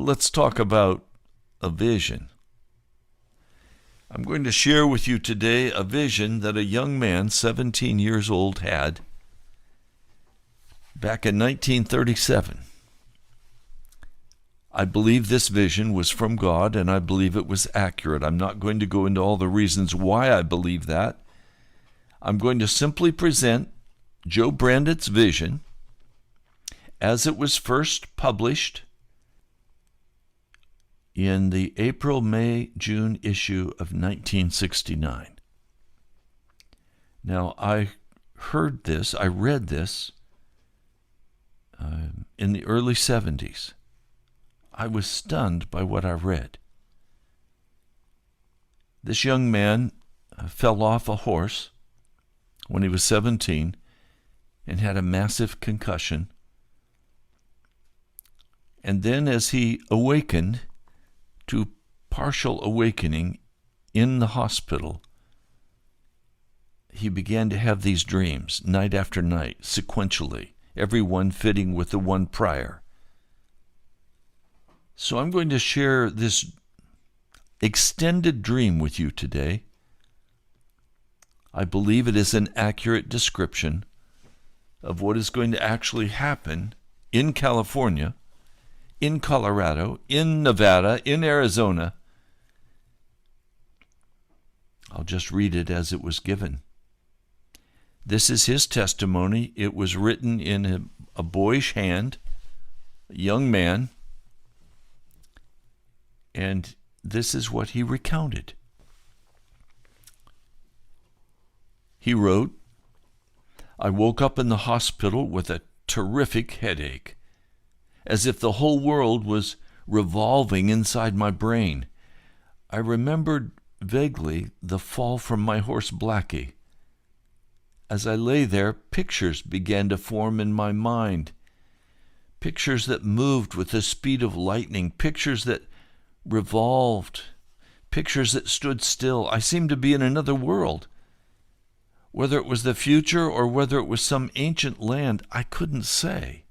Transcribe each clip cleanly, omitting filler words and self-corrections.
let's talk about a vision. I'm going to share with you today a vision that a young man, 17 years old, had back in 1937. I believe this vision was from God, and I believe it was accurate. I'm not going to go into all the reasons why I believe that. I'm going to simply present Joe Brandt's vision as it was first published in the April, May, June issue of 1969. Now, I read this in the early 70s. I was stunned by what I read. This young man fell off a horse when he was 17 and had a massive concussion. And then as he awakened to partial awakening in the hospital, he began to have these dreams night after night, sequentially, every one fitting with the one prior. So I'm going to share this extended dream with you today. I believe it is an accurate description of what is going to actually happen in California, in Colorado, in Nevada, in Arizona. I'll just read it as it was given. This is his testimony. It was written in a boyish hand, a young man, and this is what he recounted. He wrote, "I woke up in the hospital with a terrific headache, as if the whole world was revolving inside my brain. I remembered vaguely the fall from my horse Blackie. As I lay there, pictures began to form in my mind, pictures that moved with the speed of lightning, pictures that revolved, pictures that stood still. I seemed to be in another world. Whether it was the future or whether it was some ancient land, I couldn't say.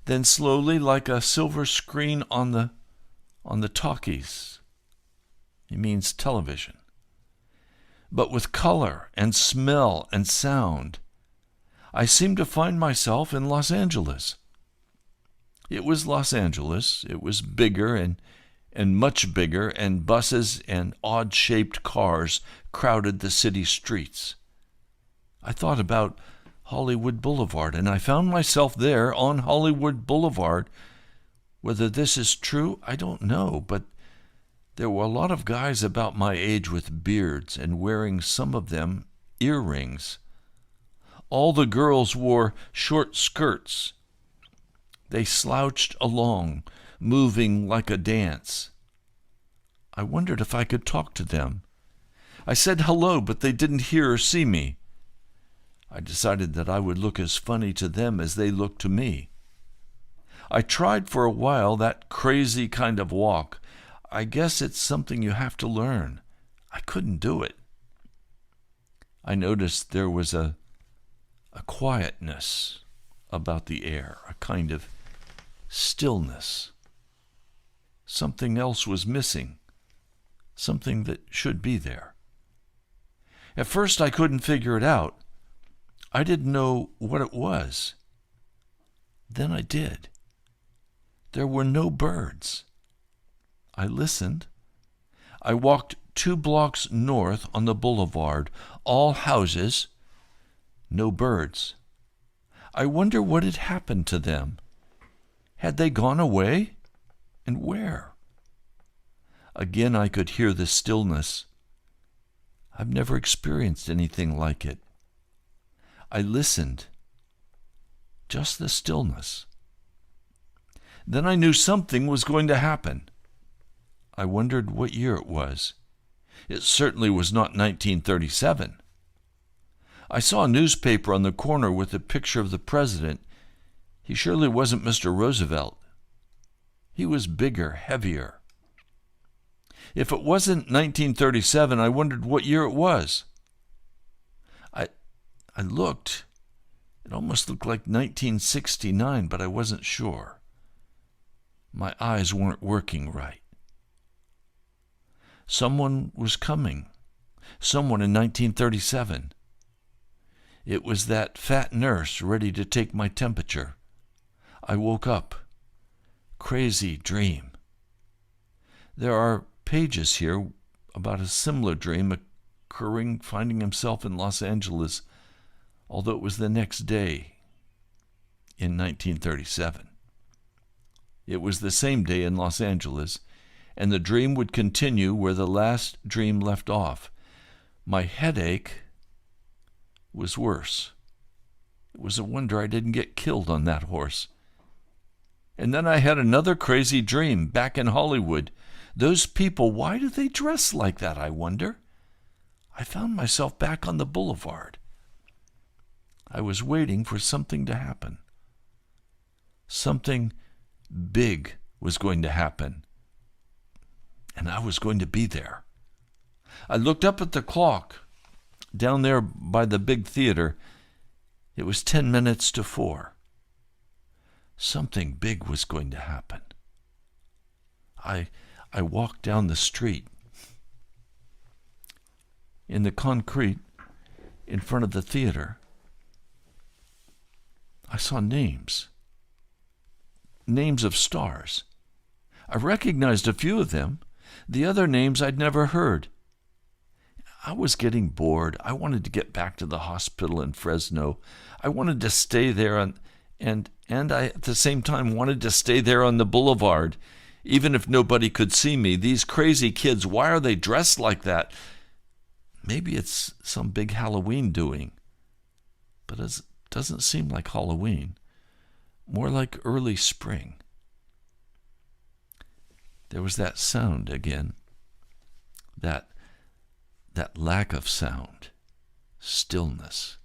Then slowly, like a silver screen on the talkies, he means television, but with color and smell and sound, I seemed to find myself in Los Angeles. It was Los Angeles. It was bigger and much bigger, and buses and odd-shaped cars crowded the city streets. I thought about Hollywood Boulevard, and I found myself there on Hollywood Boulevard. Whether this is true, I don't know, but there were a lot of guys about my age with beards and wearing, some of them, earrings. All the girls wore short skirts. They slouched along, moving like a dance. I wondered if I could talk to them. I said hello, but they didn't hear or see me. I decided that I would look as funny to them as they looked to me. I tried for a while that crazy kind of walk. I guess it's something you have to learn. I couldn't do it. I noticed there was a quietness about the air, a kind of stillness. Something else was missing, something that should be there. At first I couldn't figure it out. I didn't know what it was. Then I did. There were no birds. I listened. I walked 2 blocks north on the boulevard, all houses, no birds. I wonder what had happened to them. Had they gone away? And where? Again I could hear the stillness. I've never experienced anything like it. I listened. Just the stillness. Then I knew something was going to happen. I wondered what year it was. It certainly was not 1937. I saw a newspaper on the corner with a picture of the president. He surely wasn't Mr. Roosevelt. He was bigger, heavier. If it wasn't 1937, I wondered what year it was. I looked. It almost looked like 1969, but I wasn't sure. My eyes weren't working right. Someone was coming. Someone in 1937. It was that fat nurse ready to take my temperature. I woke up. Crazy dream. There are pages here about a similar dream occurring, finding himself in Los Angeles, although it was the next day in 1937. It was the same day in Los Angeles, and the dream would continue where the last dream left off. My headache was worse. It was a wonder I didn't get killed on that horse. And then I had another crazy dream back in Hollywood. Those people, why do they dress like that, I wonder? I found myself back on the boulevard. I was waiting for something to happen. Something big was going to happen, and I was going to be there. I looked up at the clock down there by the big theater. It was 10 minutes to 4. Something big was going to happen. I walked down the street. In the concrete in front of the theater, I saw names of stars. I recognized a few of them. The other names I'd never heard. I was getting bored. I wanted to get back to the hospital in Fresno. I wanted to stay there, and I, at the same time, wanted to stay there on the boulevard, even if nobody could see me. These crazy kids, why are they dressed like that? Maybe it's some big Halloween doing, but it doesn't seem like Halloween. More like early spring. There was that sound again, that lack of sound, stillness,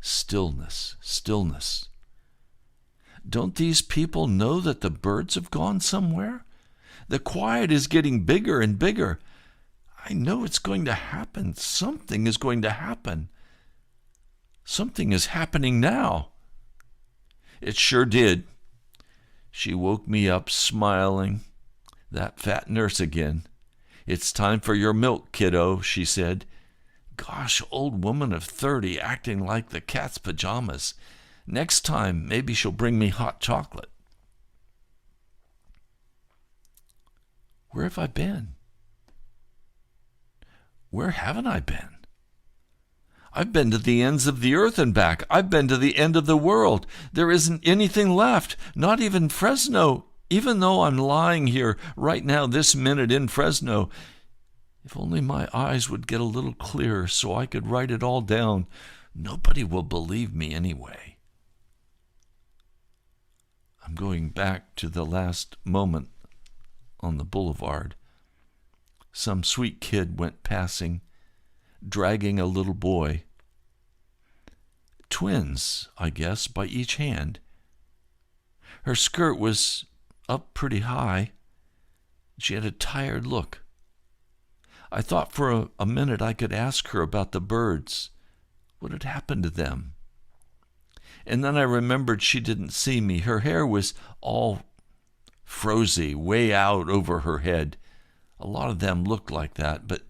stillness, stillness. Don't these people know that the birds have gone somewhere? The quiet is getting bigger and bigger. I know it's going to happen. Something is going to happen. Something is happening now. It sure did. She woke me up smiling. That fat nurse again. It's time for your milk, kiddo, she said. Gosh, old woman of 30 acting like the cat's pajamas. Next time, maybe she'll bring me hot chocolate. Where have I been? Where haven't I been? I've been to the ends of the earth and back. I've been to the end of the world. There isn't anything left, not even Fresno. Even though I'm lying here right now, this minute in Fresno, if only my eyes would get a little clearer so I could write it all down. Nobody will believe me anyway. I'm going back to the last moment on the boulevard. Some sweet kid went passing, dragging a little boy. Twins, I guess, by each hand. Her skirt was up pretty high. She had a tired look. I thought for a minute I could ask her about the birds, what had happened to them. And then I remembered she didn't see me. Her hair was all frozy, way out over her head. A lot of them looked like that, but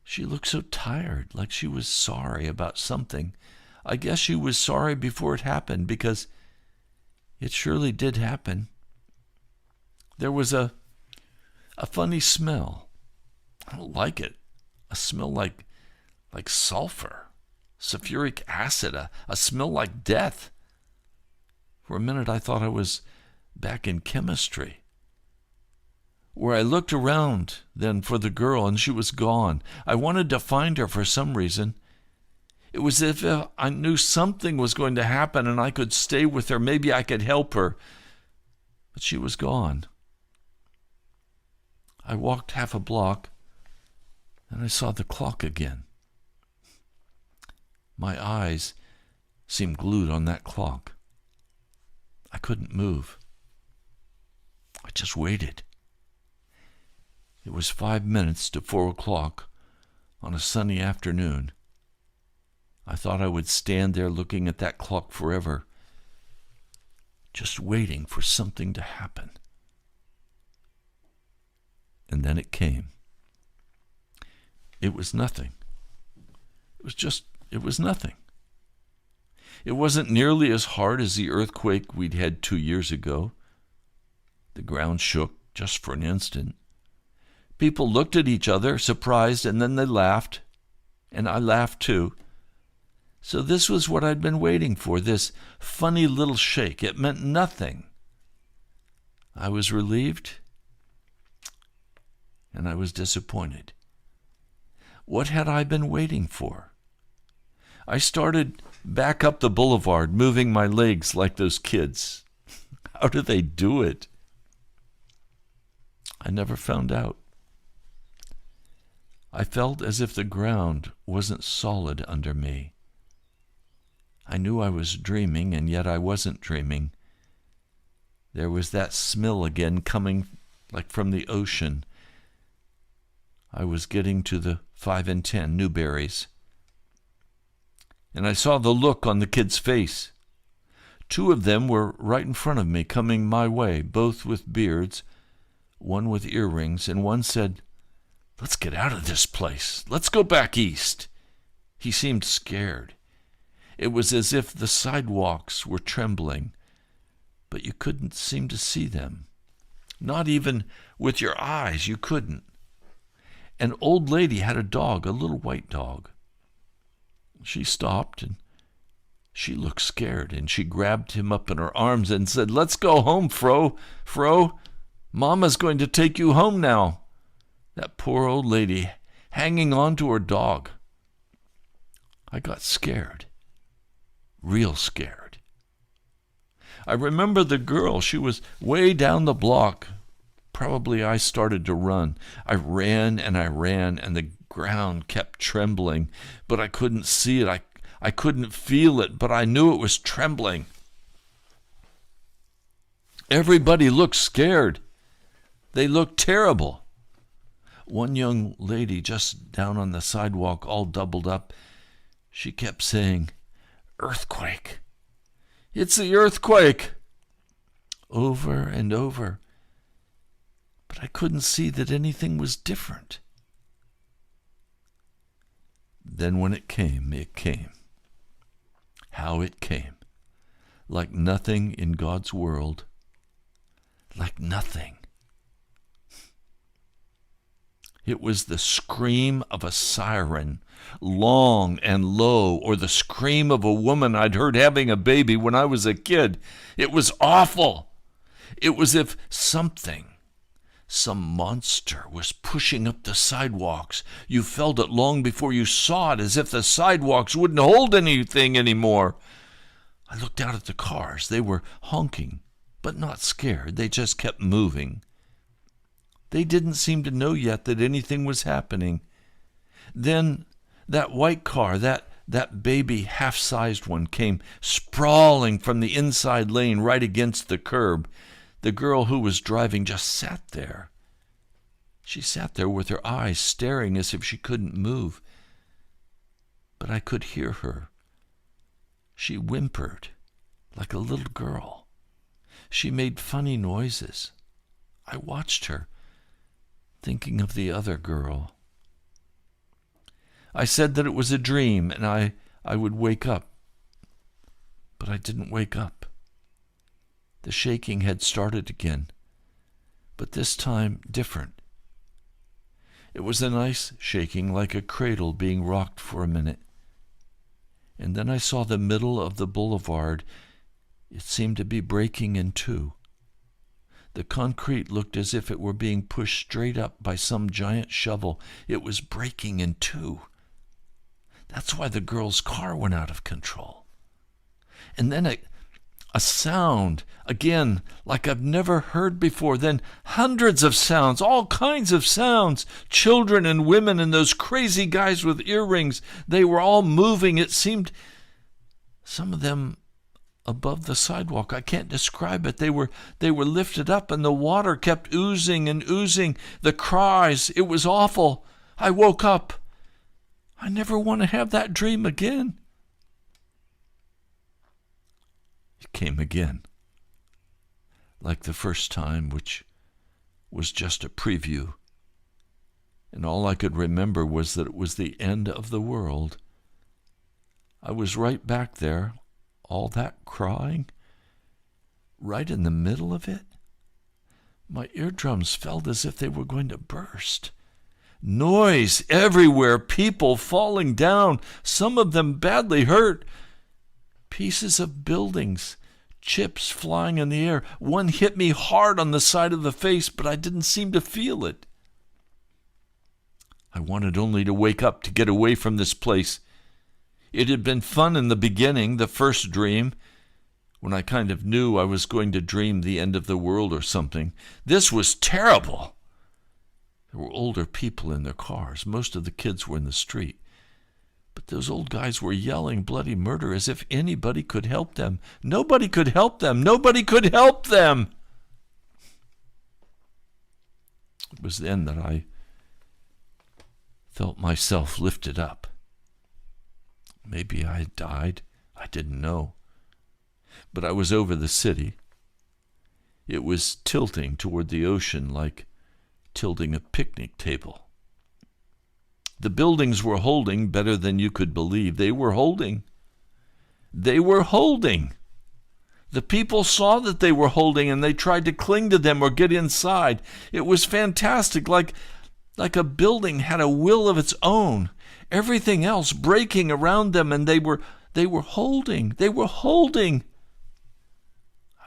she looked so tired, like she was sorry about something. I guess she was sorry before it happened, because it surely did happen. There was a funny smell. I don't like it. A smell like sulfur, sulfuric acid, a smell like death. For a minute I thought I was back in chemistry, where I looked around then for the girl, and she was gone. I wanted to find her for some reason. It was as if I knew something was going to happen and I could stay with her. Maybe I could help her. But she was gone. I walked half a block, and I saw the clock again. My eyes seemed glued on that clock. I couldn't move. I just waited. It was 5 minutes to 4 o'clock on a sunny afternoon. I thought I would stand there looking at that clock forever. just waiting for something to happen. And then it came. It was nothing. It was nothing. It wasn't nearly as hard as the earthquake we'd had 2 years ago. The ground shook just for an instant. People looked at each other, surprised, and then they laughed. And I laughed too. So this was what I'd been waiting for, this funny little shake. It meant nothing. I was relieved, and I was disappointed. What had I been waiting for? I started back up the boulevard, moving my legs like those kids. How do they do it? I never found out. I felt as if the ground wasn't solid under me. I knew I was dreaming, and yet I wasn't dreaming. There was that smell again coming like from the ocean. I was getting to the 5 and 10 Newberries. And I saw the look on the kid's face. 2 of them were right in front of me, coming my way, both with beards, one with earrings, and one said, "Let's get out of this place. Let's go back east." He seemed scared. It was as if the sidewalks were trembling, but you couldn't seem to see them. Not even with your eyes, you couldn't. An old lady had a dog, a little white dog. She stopped, and she looked scared, and she grabbed him up in her arms and said, "Let's go home, Fro. Fro, Mama's going to take you home now." That poor old lady hanging on to her dog. I got scared, real scared. I remember the girl. She was way down the block. Probably I started to run. I ran, and the ground kept trembling, but I couldn't see it. I couldn't feel it, but I knew it was trembling. Everybody looked scared. They looked terrible. One young lady just down on the sidewalk, all doubled up, she kept saying, "Earthquake. It's the earthquake," over and over. But I couldn't see that anything was different. Then when it came, it came. How it came. Like nothing in God's world. Like nothing. It was the scream of a siren, long and low, or the scream of a woman I'd heard having a baby when I was a kid. It was awful. It was as if some monster was pushing up the sidewalks. You felt it long before you saw it, as if the sidewalks wouldn't hold anything anymore. I looked out at the cars. They were honking, but not scared. They just kept moving. They didn't seem to know yet that anything was happening. Then that white car, that baby half-sized one, came sprawling from the inside lane right against the curb. The girl who was driving just sat there. She sat there with her eyes staring as if she couldn't move. But I could hear her. She whimpered like a little girl. She made funny noises. I watched her, thinking of the other girl. I said that it was a dream and I would wake up. But I didn't wake up. The shaking had started again, but this time different. It was a nice shaking, like a cradle being rocked for a minute. And then I saw the middle of the boulevard. It seemed to be breaking in two. The concrete looked as if it were being pushed straight up by some giant shovel. It was breaking in two. That's why the girl's car went out of control. And then a sound, again, like I've never heard before. Then hundreds of sounds, all kinds of sounds. Children and women and those crazy guys with earrings. They were all moving. It seemed, some of them above the sidewalk. I can't describe it. They were lifted up, and the water kept oozing and oozing. The cries, it was awful. I woke up. I never want to have that dream again. It came again. like the first time, which was just a preview. And all I could remember was that it was the end of the world. I was right back there, all that crying, right in the middle of it. My eardrums felt as if they were going to burst. Noise everywhere, people falling down, some of them badly hurt. Pieces of buildings, chips flying in the air. One hit me hard on the side of the face, but I didn't seem to feel it. I wanted only to wake up, to get away from this place. It had been fun in the beginning, the first dream, when I kind of knew I was going to dream the end of the world or something. This was terrible. There were older people in their cars. Most of the kids were in the street. But those old guys were yelling bloody murder as if anybody could help them. Nobody could help them. Nobody could help them. It was then that I felt myself lifted up. Maybe I had died. I didn't know. But I was over the city. It was tilting toward the ocean like tilting a picnic table. The buildings were holding better than you could believe. They were holding. They were holding. The people saw that they were holding, and they tried to cling to them or get inside. It was fantastic, like a building had a will of its own. Everything else breaking around them, and they were holding. They were holding.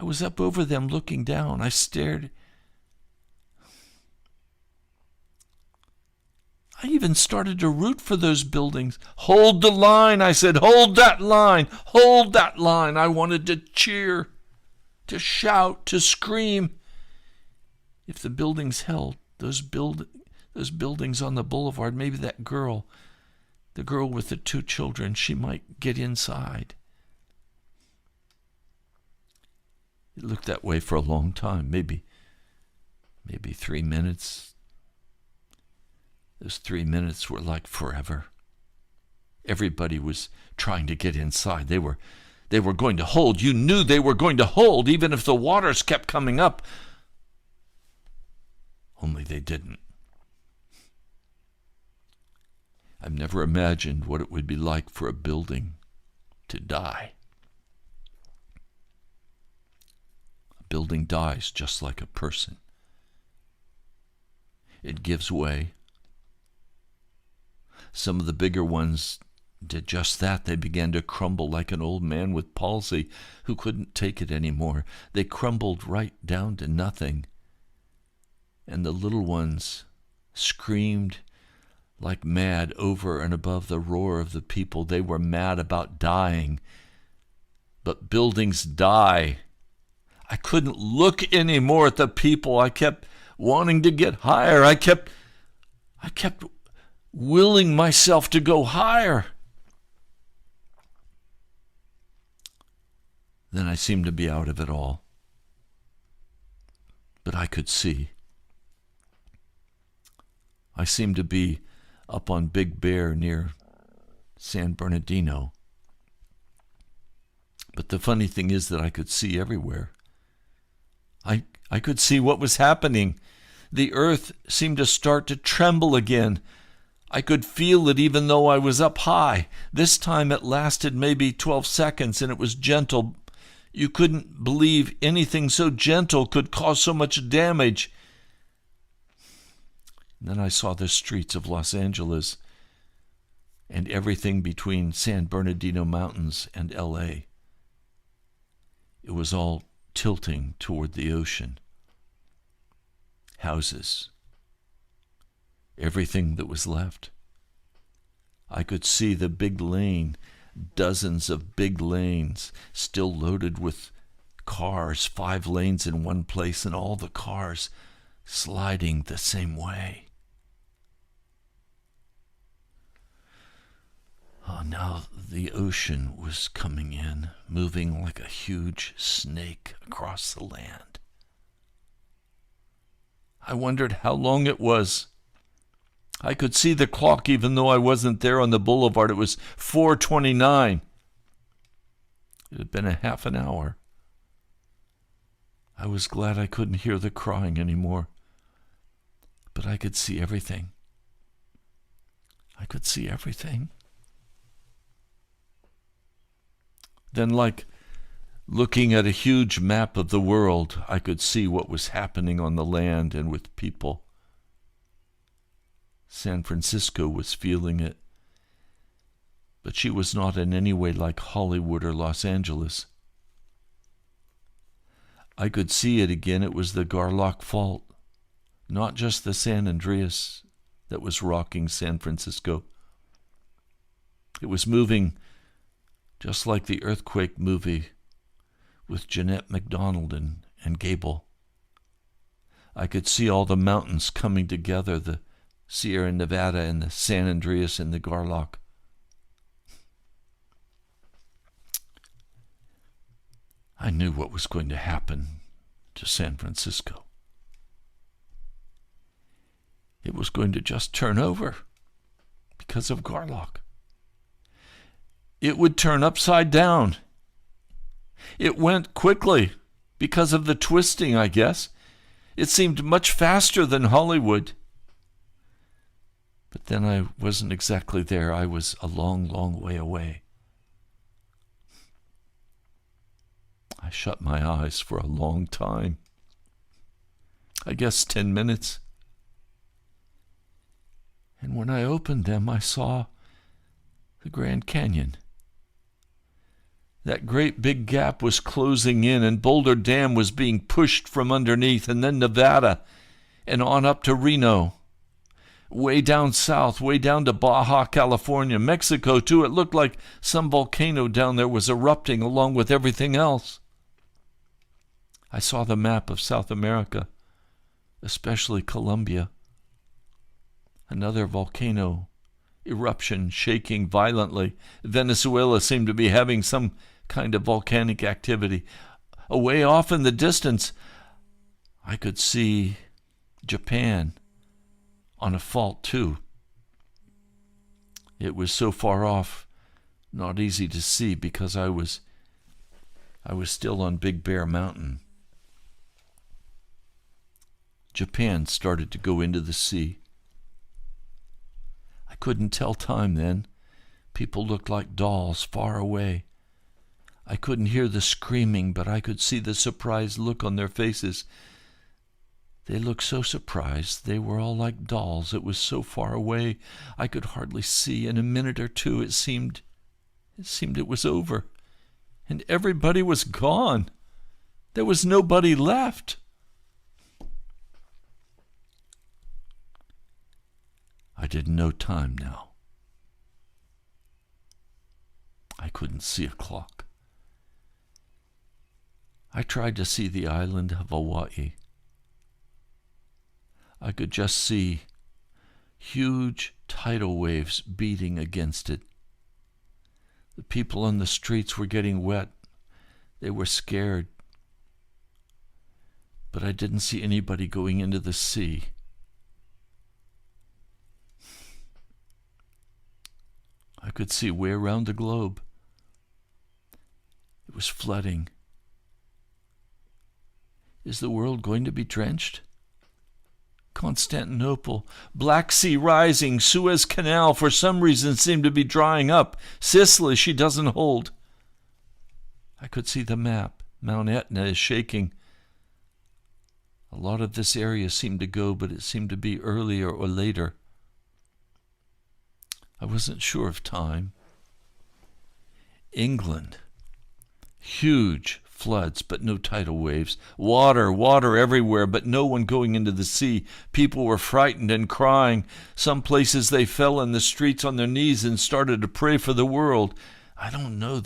I was up over them looking down. I stared. I even started to root for those buildings. Hold the line, I said. Hold that line. Hold that line. I wanted to cheer, to shout, to scream. If the buildings held, those buildings on the boulevard, maybe that girl, the girl with the 2 children, she might get inside. It looked that way for a long time, maybe 3 minutes. Those 3 minutes were like forever. Everybody was trying to get inside. They were going to hold. You knew they were going to hold, even if the waters kept coming up. Only they didn't. I've never imagined what it would be like for a building to die. A building dies just like a person. It gives way. Some of the bigger ones did just that. They began to crumble like an old man with palsy who couldn't take it anymore. They crumbled right down to nothing. And the little ones screamed like mad over and above the roar of the people. They were mad about dying. But buildings die. I couldn't look anymore at the people. I kept wanting to get higher. I kept willing myself to go higher. Then I seemed to be out of it all. But I could see. I seemed to be up on Big Bear near San Bernardino. But the funny thing is that I could see everywhere. I could see what was happening. The earth seemed to start to tremble again. I could feel it even though I was up high. This time it lasted maybe 12 seconds, and it was gentle. You couldn't believe anything so gentle could cause so much damage. And then I saw the streets of Los Angeles and everything between San Bernardino Mountains and L.A. It was all tilting toward the ocean. Houses. Everything that was left. I could see the big lane, dozens of big lanes, still loaded with cars, 5 lanes in one place, and all the cars sliding the same way. Oh, now the ocean was coming in, moving like a huge snake across the land. I wondered how long it was. I could see the clock even though I wasn't there on the boulevard. It was 4:29. It had been a half an hour. I was glad I couldn't hear the crying anymore, but I could see everything. I could see everything. Then, like looking at a huge map of the world, I could see what was happening on the land and with people. San Francisco was feeling it, but she was not in any way like Hollywood or Los Angeles. I could see it again. It was the Garlock Fault, not just the San Andreas that was rocking San Francisco. It was moving just like the earthquake movie with Jeanette MacDonald and Gable. I could see all the mountains coming together, the Sierra Nevada and the San Andreas and the Garlock. I knew what was going to happen to San Francisco. It was going to just turn over because of Garlock. It would turn upside down. It went quickly because of the twisting, I guess. It seemed much faster than Hollywood. But then I wasn't exactly there. I was a long, long way away. I shut my eyes for a long time. I guess 10 minutes. And when I opened them, I saw the Grand Canyon. That great big gap was closing in, and Boulder Dam was being pushed from underneath, and then Nevada, and on up to Reno. Way down south, way down to Baja, California, Mexico too. It looked like some volcano down there was erupting along with everything else. I saw the map of South America, especially Colombia. Another volcano eruption shaking violently. Venezuela seemed to be having some kind of volcanic activity. Away off in the distance, I could see Japan on a fault too. It was so far off, not easy to see because I was still on Big Bear Mountain. Japan started to go into the sea. I couldn't tell time then. People looked like dolls far away. I couldn't hear the screaming, but I could see the surprised look on their faces. They looked so surprised. They were all like dolls. It was so far away, I could hardly see. In a minute or two, it seemed it was over. And everybody was gone. There was nobody left. I didn't know time now. I couldn't see a clock. I tried to see the island of Hawaii. I could just see huge tidal waves beating against it. The people on the streets were getting wet. They were scared. But I didn't see anybody going into the sea. I could see way around the globe. It was flooding. Is the world going to be drenched? Constantinople, Black Sea rising, Suez Canal for some reason seemed to be drying up. Sicily, she doesn't hold. I could see the map. Mount Etna is shaking. A lot of this area seemed to go, but it seemed to be earlier or later. I wasn't sure of time. England, huge floods, but no tidal waves. Water everywhere, but no one going into the sea. People were frightened and crying. Some places they fell in the streets on their knees and started to pray for the world. I didn't know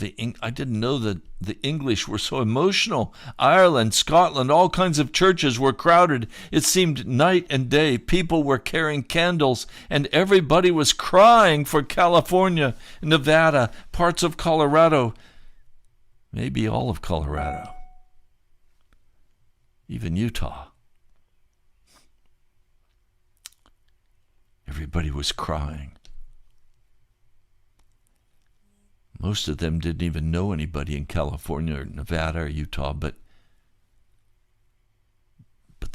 that the English were so emotional. Ireland, Scotland, all kinds of churches were crowded. It seemed night and day. People were carrying candles, and everybody was crying for California, Nevada, parts of Colorado, maybe all of Colorado, even Utah. Everybody was crying. Most of them didn't even know anybody in California or Nevada or Utah, but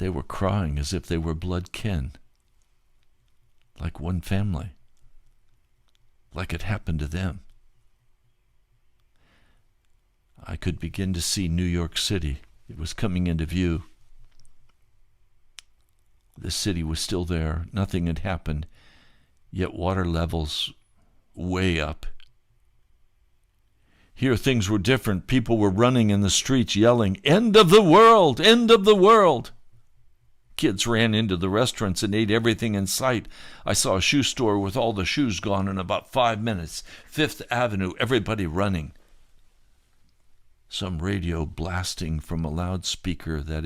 they were crying as if they were blood kin, like one family, like it happened to them. I could begin to see New York City. It was coming into view. The city was still there. Nothing had happened, yet water levels way up. Here things were different. People were running in the streets yelling, "End of the world! End of the world!" Kids ran into the restaurants and ate everything in sight. I saw a shoe store with all the shoes gone in about 5 minutes. Fifth Avenue, everybody running. Some radio blasting from a loudspeaker that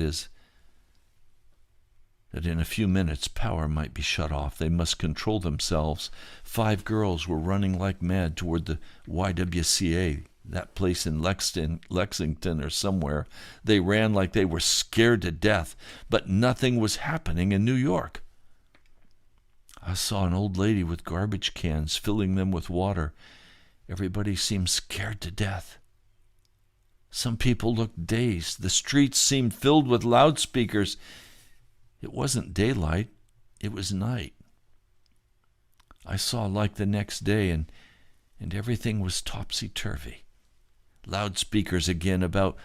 in a few minutes power might be shut off. They must control themselves. 5 girls were running like mad toward the YWCA, that place in Lexington or somewhere. They ran like they were scared to death, but nothing was happening in New York. I saw an old lady with garbage cans, filling them with water. Everybody seemed scared to death. Some people looked dazed. The streets seemed filled with loudspeakers. It wasn't daylight, it was night. I saw like the next day, and everything was topsy-turvy. Loudspeakers again about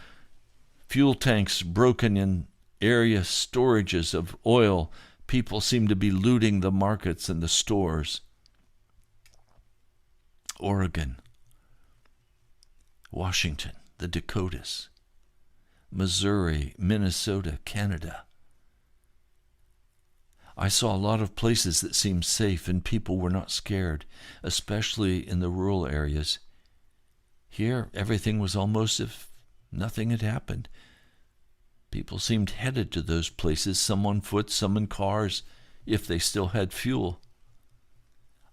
fuel tanks broken in area storages of oil. People seemed to be looting the markets and the stores. Oregon, Washington, the Dakotas, Missouri, Minnesota, Canada. I saw a lot of places that seemed safe and people were not scared, especially in the rural areas. Here, everything was almost as if nothing had happened. People seemed headed to those places, some on foot, some in cars, if they still had fuel.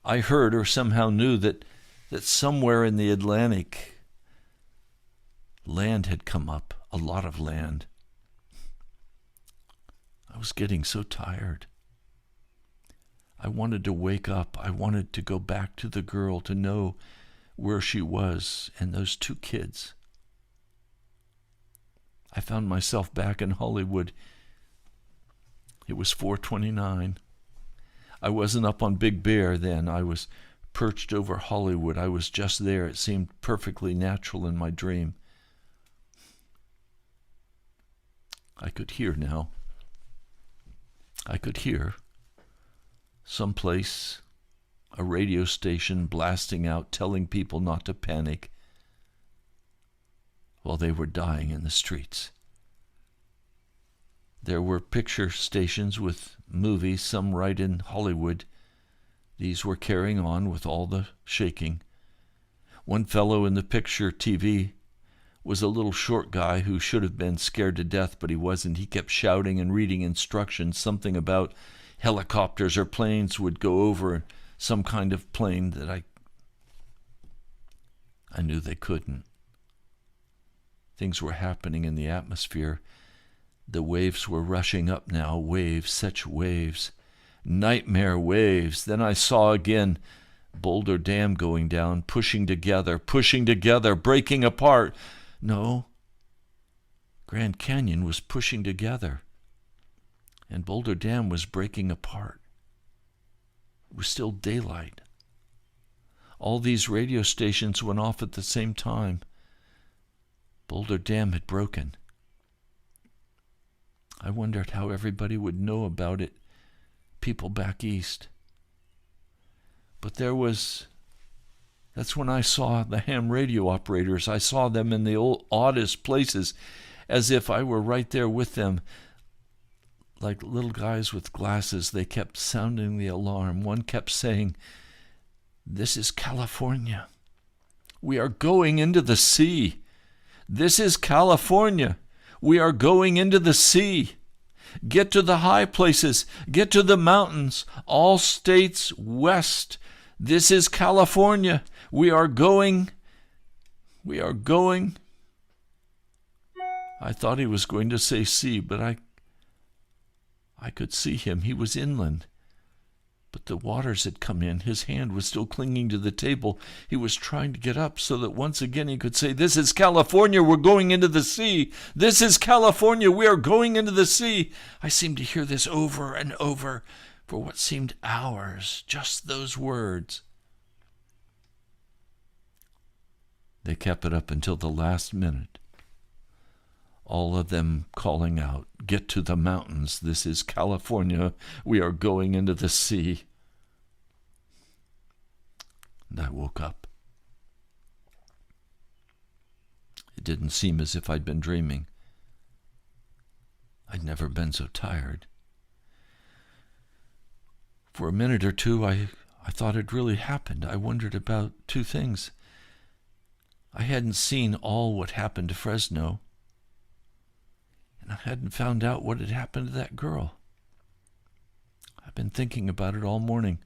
I heard or somehow knew that somewhere in the Atlantic, land had come up, a lot of land. I was getting so tired. I wanted to wake up. I wanted to go back to the girl, to know where she was and those 2 kids. I found myself back in Hollywood. It was 4:29. I wasn't up on Big Bear then. I was perched over Hollywood. I was just there. It seemed perfectly natural in my dream. I could hear now. I could hear someplace, a radio station blasting out, telling people not to panic while they were dying in the streets. There were picture stations with movies, some right in Hollywood. These were carrying on with all the shaking. One fellow in the picture TV was a little short guy who should have been scared to death, but he wasn't. He kept shouting and reading instructions, something about helicopters or planes would go over some kind of plane that I knew they couldn't. Things were happening in the atmosphere. The waves were rushing up now, waves, such waves, nightmare waves. Then I saw again Boulder Dam going down, pushing together, breaking apart. No, Grand Canyon was pushing together, and Boulder Dam was breaking apart. It was still daylight. All these radio stations went off at the same time. Boulder Dam had broken. I wondered how everybody would know about it, people back east. But that's when I saw the ham radio operators. I saw them in the oddest places, as if I were right there with them. Like little guys with glasses, they kept sounding the alarm. One kept saying, "This is California. We are going into the sea. This is California. We are going into the sea. Get to the high places. Get to the mountains. All states west. This is California. We are going. I thought he was going to say sea, but I could see him. He was inland. But the waters had come in. His hand was still clinging to the table. He was trying to get up so that once again he could say, "This is California. We're going into the sea. This is California. We are going into the sea." I seemed to hear this over and over for what seemed hours, just those words. They kept it up until the last minute, all of them calling out, "Get to the mountains. This is California. We are going into the sea." And I woke up. It didn't seem as if I'd been dreaming. I'd never been so tired. For a minute or two, I thought it really happened. I wondered about two things. I hadn't seen all what happened to Fresno, and I hadn't found out what had happened to that girl. I've been thinking about it all morning.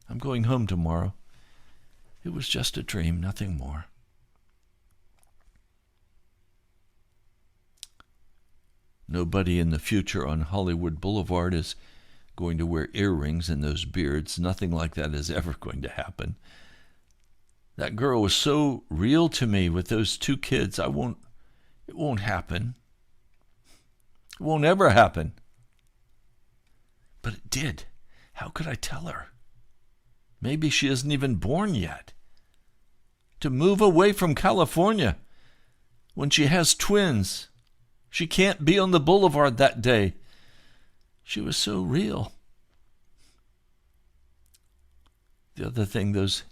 I'm going home tomorrow. It was just a dream, nothing more. Nobody in the future on Hollywood Boulevard is going to wear earrings and those beards. Nothing like that is ever going to happen. That girl was so real to me with those two kids. It won't happen. It won't ever happen. But it did. How could I tell her? Maybe she isn't even born yet. To move away from California when she has twins. She can't be on the boulevard that day. She was so real. The other thing, those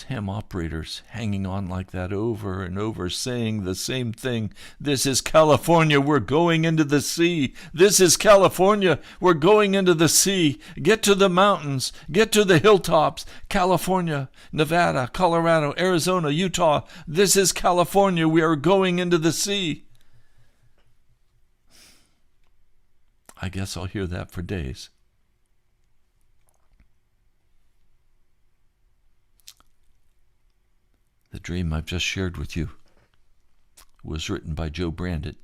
ham operators hanging on like that over and over, saying the same thing. "This is California. We're going into the sea. This is California. We're going into the sea. Get to the mountains. Get to the hilltops. California, Nevada, Colorado, Arizona, Utah. This is California. We are going into the sea." I guess I'll hear that for days. The dream I've just shared with you was written by Joe Brandit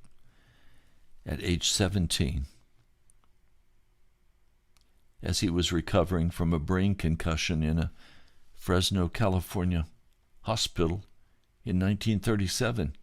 at age 17 as he was recovering from a brain concussion in a Fresno, California hospital in 1937.